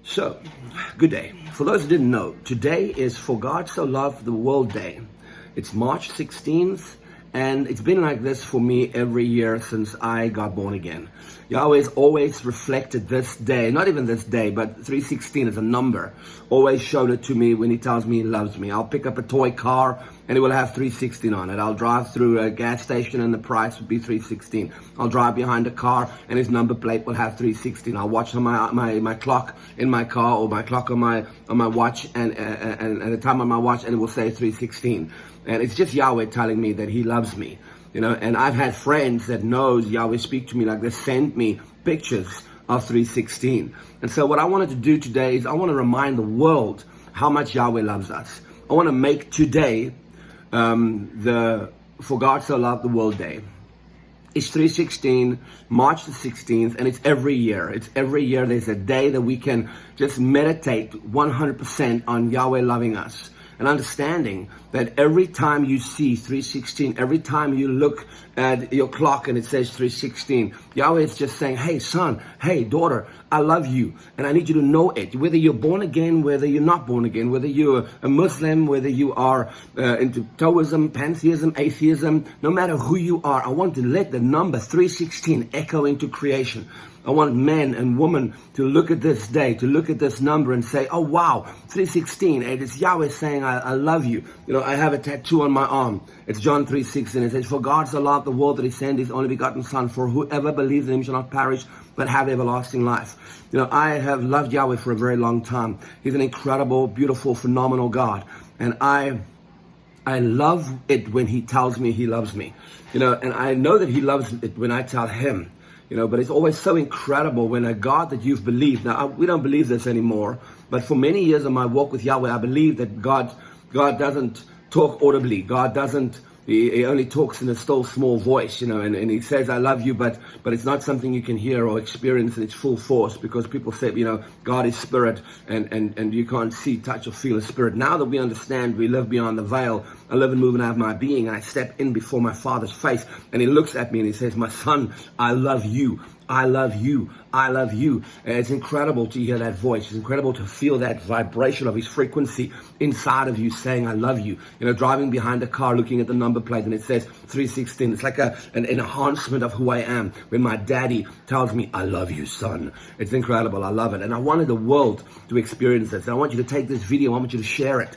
So, good day. For those who didn't know, today is For God So Loved the World Day. It's March 16th, and it's been like this for me every year since I got born again. Yahweh's always reflected this day, not even this day, but 316 as a number. Always showed it to me when he tells me he loves me. I'll pick up a toy car and it will have 316 on it. I'll drive through a gas station and the price would be 316. I'll drive behind a car and his number plate will have 316. I'll watch on my clock in my car, or my clock on my watch, and at the time on my watch, and it will say 316. And it's just Yahweh telling me that he loves me. You know, and I've had friends that knows Yahweh speak to me like this, send me pictures of 316. And so what I wanted to do today is I want to remind the world how much Yahweh loves us. I want to make today the For God So Loved the World Day. It's 316, March the 16th, and it's every year. It's every year there's a day that we can just meditate 100% on Yahweh loving us. And understanding that every time you see 316, every time you look at your clock and it says 316, Yahweh is just saying, hey son, hey daughter, I love you. And I need you to know it. Whether you're born again, whether you're not born again, whether you're a Muslim, whether you are into Taoism, pantheism, atheism, no matter who you are, I want to let the number 316 echo into creation. I want men and women to look at this day, to look at this number and say, oh wow, 316, it is Yahweh saying, I love you. You know, I have a tattoo on my arm. It's John 3:16. It says, for God so loved the world that he sent his only begotten son, for whoever believes in him shall not perish, but have everlasting life. You know, I have loved Yahweh for a very long time. He's an incredible, beautiful, phenomenal God. And I love it when he tells me he loves me. You know, and I know that he loves it when I tell him. You know, but it's always so incredible when a God that you've believed. Now, we don't believe this anymore, but for many years of my walk with Yahweh, I believe that God doesn't talk audibly. God doesn't, he only talks in a still small voice, you know, and he says, I love you, but it's not something you can hear or experience in its full force, because people say, you know, God is spirit, and you can't see, touch, or feel a spirit. Now that we understand, we live beyond the veil. I live and move and have my being, and I step in before my Father's face, and he looks at me and he says, my son, I love you. I love you. I love you. And it's incredible to hear that voice. It's incredible to feel that vibration of his frequency inside of you saying, I love you. You know, driving behind a car, looking at the number plate, and it says 316. It's like an enhancement of who I am when my daddy tells me, I love you, son. It's incredible. I love it. And I wanted the world to experience this. And I want you to take this video. I want you to share it.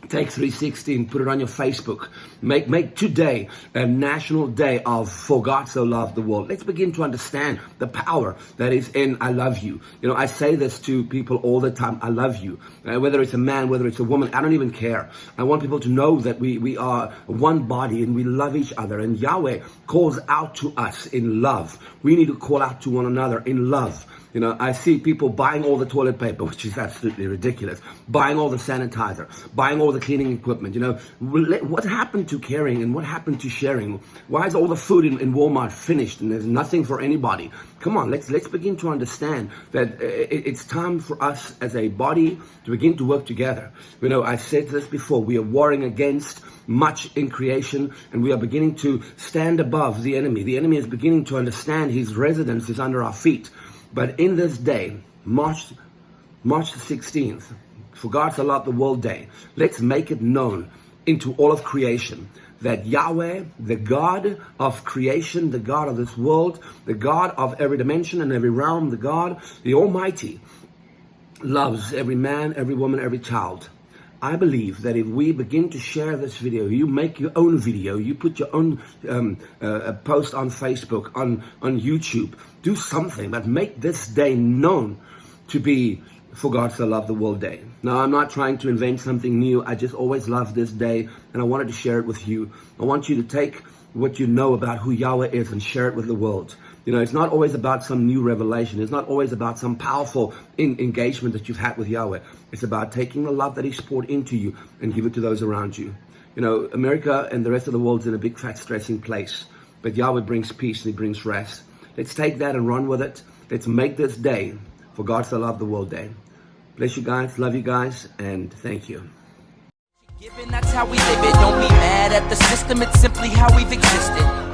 Take 316, put it on your Facebook. Make today a national day of For God So Loved the World. Let's begin to understand the power that is in I love you. You know, I say this to people all the time. I love you. Whether it's a man, whether it's a woman, I don't even care. I want people to know that we are one body and we love each other. And Yahweh calls out to us in love. We need to call out to one another in love. You know, I see people buying all the toilet paper, which is absolutely ridiculous. Buying all the sanitizer, buying all the cleaning equipment. You know, what happened to caring and what happened to sharing? Why is all the food in Walmart finished and there's nothing for anybody? Come on, let's begin to understand that it's time for us as a body to begin to work together. You know, I've said this before. We are warring against much in creation, and we are beginning to stand above the enemy. The enemy is beginning to understand his residence is under our feet. But in this day, March the 16th, For God So Loved the World Day, let's make it known into all of creation that Yahweh, the God of creation, the God of this world, the God of every dimension and every realm, the God, the Almighty, loves every man, every woman, every child. I believe that if we begin to share this video, you make your own video, you put your own post on Facebook, on YouTube, do something, but make this day known to be For God So Loved the World Day. Now, I'm not trying to invent something new. I just always loved this day, and I wanted to share it with you. I want you to take what you know about who Yahweh is and share it with the world. You know, it's not always about some new revelation. It's not always about some powerful engagement that you've had with Yahweh. It's about taking the love that he's poured into you and give it to those around you. You know, America and the rest of the world is in a big, fat, stressing place. But Yahweh brings peace and he brings rest. Let's take that and run with it. Let's make this day For God So Loved the World Day. Bless you guys. Love you guys. And thank you. That's how we live it. Don't be mad at the system. It's simply how we've existed.